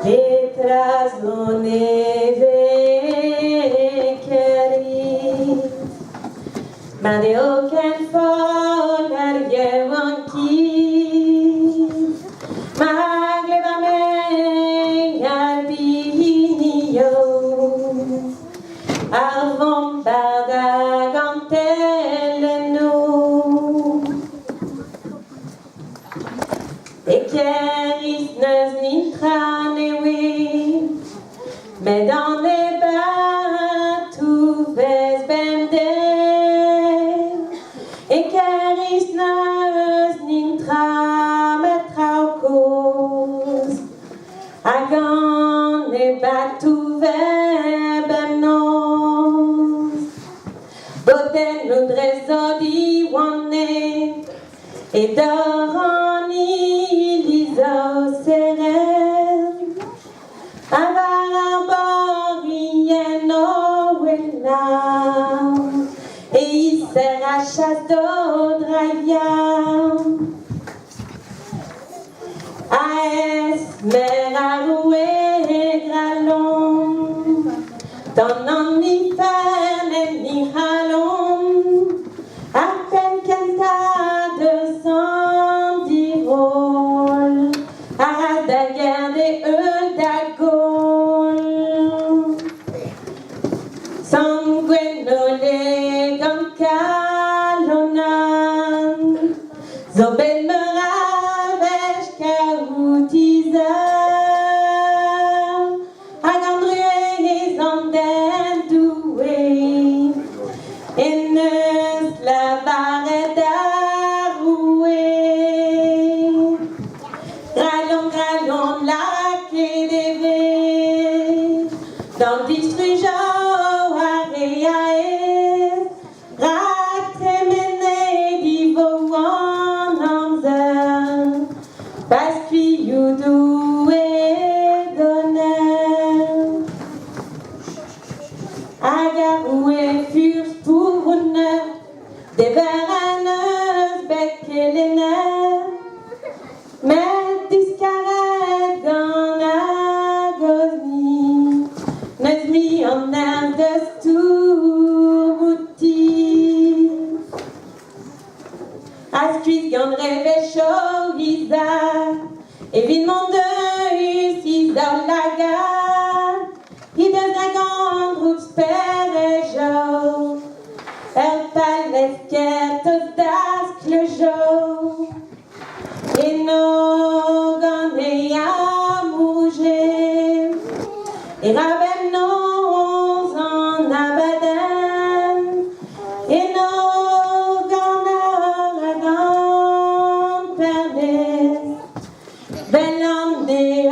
Letras lo neve Ker Ys Ma de aucun fol arrière en qui Ma gleba me albinio Arvon barda ganteleno Et Ker Ys neus n'intra newe Mais dans les bas tout vez bemden Et Ker Ys neus n'intra metra au cause Agan les bas tout vez bemnos Boten nous dreso di wane Et doran iliso sirène Avar arborieno wellam Et iser a chasse d'odrayam Aes mer a roué gralon Dans en hiver ni halon À peine kenta de sang d'irol À da guerre des d'agol Sangueno le gancalonan Zobel me ravèche caroutiza Agandruez en doué Et neus la barre d'arroué Gralon, gralon, la clé des vés Dans distrujo areaes Ratremene divo en amzer Pasquillou doué donner Agaroué furent pour honneur Des veraneuses bec et les nerfs Mais discarète dans agonie Neus mi en air de stoubouti Ascuis gant rêve chaud Isaac Evit mon deus Isor lagar I de gant groups perejo palais quêtes d'asque le jour Et nos gants et à bouger Et ravenons en abadan Et nos gants à gants perdes Bel homme des